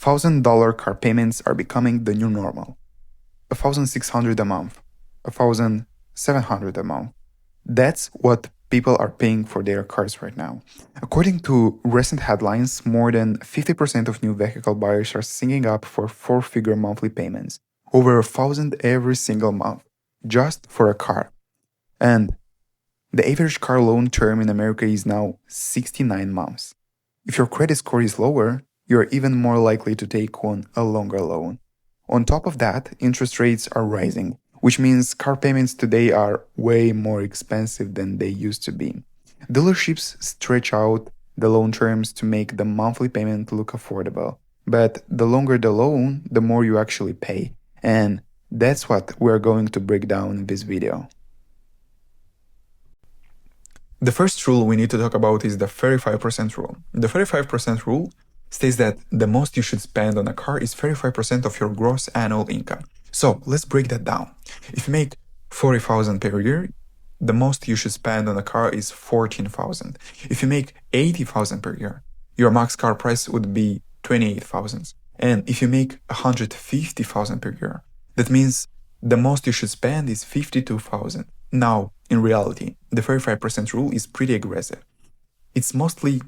$1,000 car payments are becoming the new normal. $1,600 a month, $1,700 a month. That's what people are paying for their cars right now. According to recent headlines, more than 50% of new vehicle buyers are signing up for four-figure monthly payments, over $1,000 every single month, just for a car. And the average car loan term in America is now 69 months. If your credit score is lower, you're even more likely to take on a longer loan. On top of that, interest rates are rising, which means car payments today are way more expensive than they used to be. Dealerships stretch out the loan terms to make the monthly payment look affordable. But the longer the loan, the more you actually pay. And that's what we're going to break down in this video. The first rule we need to talk about is the 35% rule. The 35% rule states that the most you should spend on a car is 35% of your gross annual income. So let's break that down. If you make $40,000 per year, the most you should spend on a car is $14,000. If you make $80,000 per year, your max car price would be $28,000. And if you make $150,000 per year, that means the most you should spend is $52,000. Now, in reality, the 35% rule is pretty aggressive. It's mostly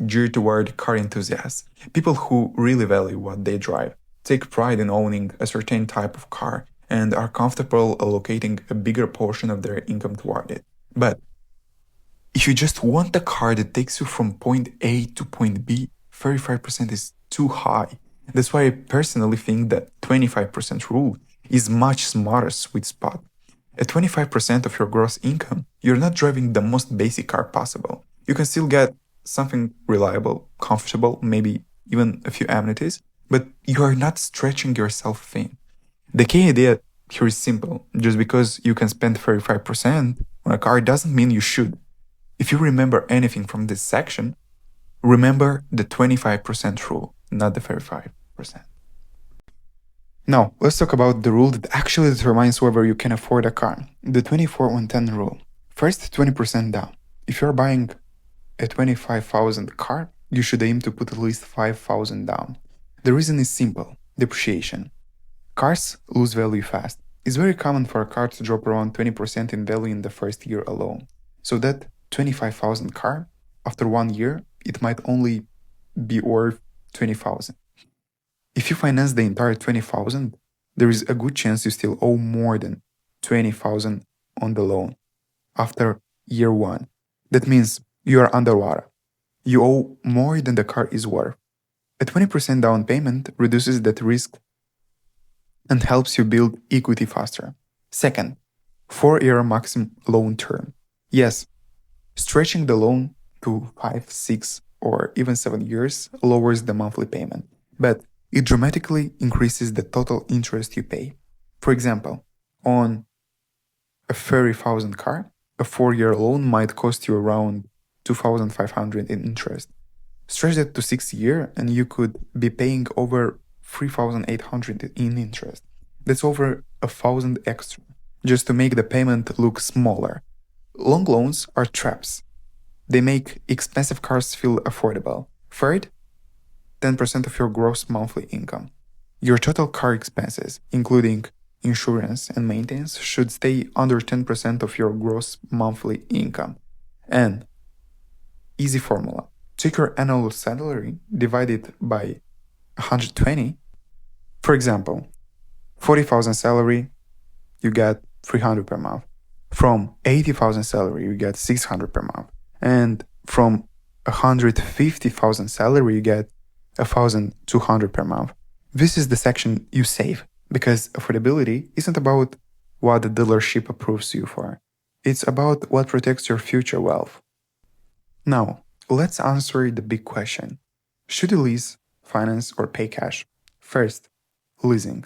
geared toward car enthusiasts, people who really value what they drive, take pride in owning a certain type of car, and are comfortable allocating a bigger portion of their income toward it. But if you just want a car that takes you from point A to point B, 35% is too high. That's why I personally think that 25% rule is much smarter sweet spot. At 25% of your gross income, you're not driving the most basic car possible. You can still get something reliable, comfortable, maybe even a few amenities, but you are not stretching yourself thin. The key idea here is simple. Just because you can spend 35% on a car doesn't mean you should. If you remember anything from this section, remember the 25% rule, not the 35%. Now, let's talk about the rule that actually determines whether you can afford a car. The 24-1-10 rule. First, 20% down. If you're buying a $25,000 car, you should aim to put at least $5,000 down. The reason is simple: depreciation. Cars lose value fast. It's very common for a car to drop around 20% in value in the first year alone. So that $25,000 car, after 1 year, it might only be worth $20,000. If you finance the entire $20,000, there is a good chance you still owe more than $20,000 on the loan after year 1. That means you are underwater. You owe more than the car is worth. A 20% down payment reduces that risk and helps you build equity faster. Second, 4-year maximum loan term. Yes, stretching the loan to 5, 6, or even 7 years lowers the monthly payment, but it dramatically increases the total interest you pay. For example, on a $30,000 car, a 4-year loan might cost you around $2,500 in interest. Stretch that to 6 years and you could be paying over $3,800 in interest. That's over $1,000 extra, just to make the payment look smaller. Long loans are traps. They make expensive cars feel affordable. Third, 10% of your gross monthly income. Your total car expenses, including insurance and maintenance, should stay under 10% of your gross monthly income. And easy formula. Take your annual salary, divide it by 120. For example, 40,000 salary, you get $300 per month. From 80,000 salary, you get $600 per month. And from 150,000 salary, you get $1,200 per month. This is the section you save, because affordability isn't about what the dealership approves you for. It's about what protects your future wealth. Now, let's answer the big question. Should you lease, finance, or pay cash? First, leasing.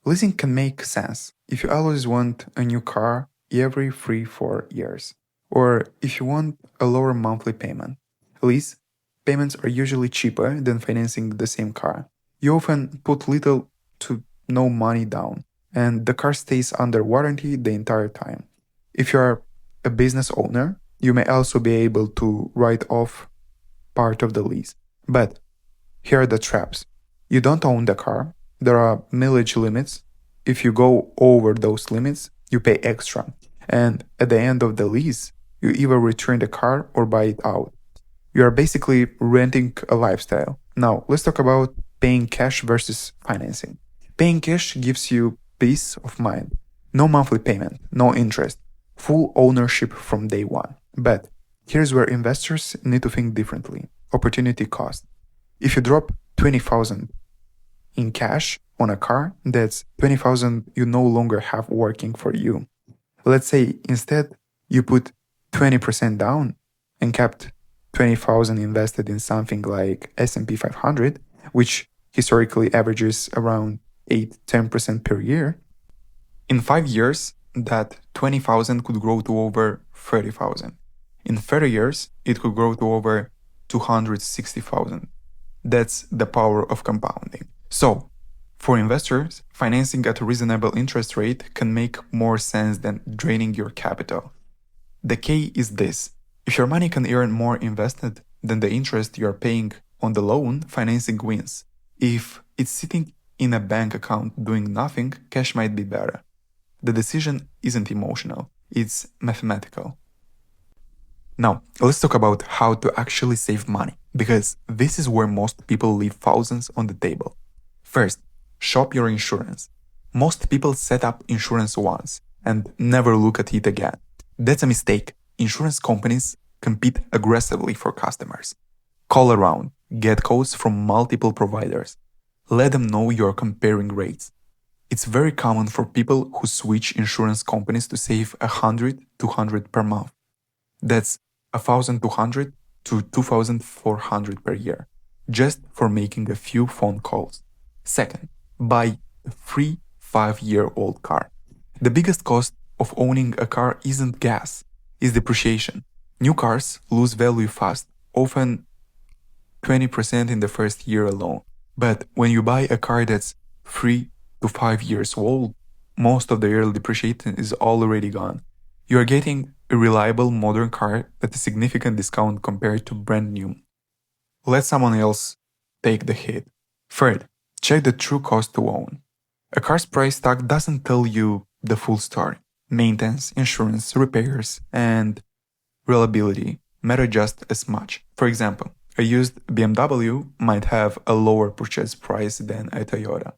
Leasing can make sense if you always want a new car every 3-4 years, or if you want a lower monthly payment. Lease payments are usually cheaper than financing the same car. You often put little to no money down, and the car stays under warranty the entire time. If you are a business owner, you may also be able to write off part of the lease. But here are the traps. You don't own the car. There are mileage limits. If you go over those limits, you pay extra. And at the end of the lease, you either return the car or buy it out. You are basically renting a lifestyle. Now, let's talk about paying cash versus financing. Paying cash gives you peace of mind. No monthly payment, no interest, full ownership from day one. But here's where investors need to think differently. Opportunity cost. If you drop 20,000 in cash on a car, that's 20,000 you no longer have working for you. Let's say instead you put 20% down and kept 20,000 invested in something like S&P 500, which historically averages around 8-10% per year. In 5 years, that 20,000 could grow to over 30,000. In 30 years, it could grow to over 260,000. That's the power of compounding. So, for investors, financing at a reasonable interest rate can make more sense than draining your capital. The key is this. If your money can earn more invested than the interest you are paying on the loan, financing wins. If it's sitting in a bank account doing nothing, cash might be better. The decision isn't emotional, it's mathematical. Now, let's talk about how to actually save money, because this is where most people leave thousands on the table. First, shop your insurance. Most people set up insurance once and never look at it again. That's a mistake. Insurance companies compete aggressively for customers. Call around, get quotes from multiple providers. Let them know you're comparing rates. It's very common for people who switch insurance companies to save $100-$200 per month. That's $1,200 to $2,400 per year, just for making a few phone calls. Second, buy a free 5-year-old car. The biggest cost of owning a car isn't gas, it's depreciation. New cars lose value fast, often 20% in the first year alone. But when you buy a car that's 3 to 5 years old, most of the early depreciation is already gone. You are getting a reliable modern car at a significant discount compared to brand new. Let someone else take the hit. Third, check the true cost to own. A car's price tag doesn't tell you the full story. Maintenance, insurance, repairs, and reliability matter just as much. For example, a used BMW might have a lower purchase price than a Toyota.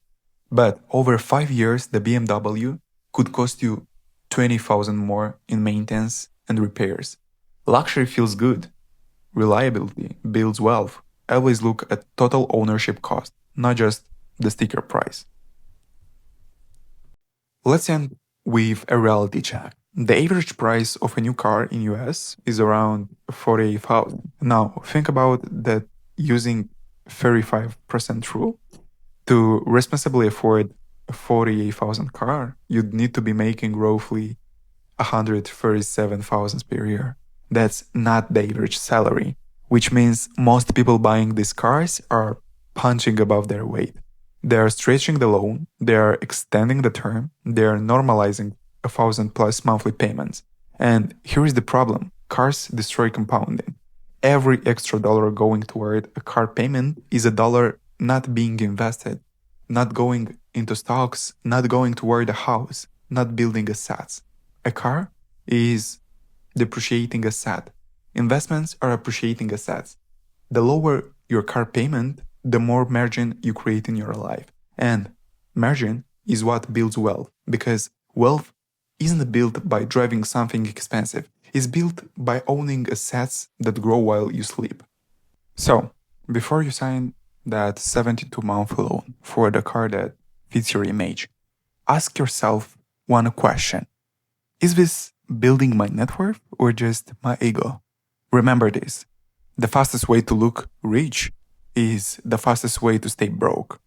But over 5 years, the BMW could cost you $20,000 more in maintenance and repairs. Luxury feels good. Reliability builds wealth. Always look at total ownership cost, not just the sticker price. Let's end with a reality check. The average price of a new car in US is around $48,000. Now, think about that using 35% rule. To responsibly afford a $48,000 car, you'd need to be making roughly $137,000 per year. That's not the average salary, which means most people buying these cars are punching above their weight. They are stretching the loan, they are extending the term, they are normalizing 1,000+ monthly payments. And here is the problem. Cars destroy compounding. Every extra dollar going toward a car payment is a dollar not being invested, not going into stocks, not going toward a house, not building assets. A car is depreciating asset. Investments are appreciating assets. The lower your car payment, the more margin you create in your life. And margin is what builds wealth, because wealth isn't built by driving something expensive. It's built by owning assets that grow while you sleep. So, before you sign that 72-month loan for the car that fits your image, ask yourself one question. Is this building my net worth or just my ego? Remember this. The fastest way to look rich is the fastest way to stay broke.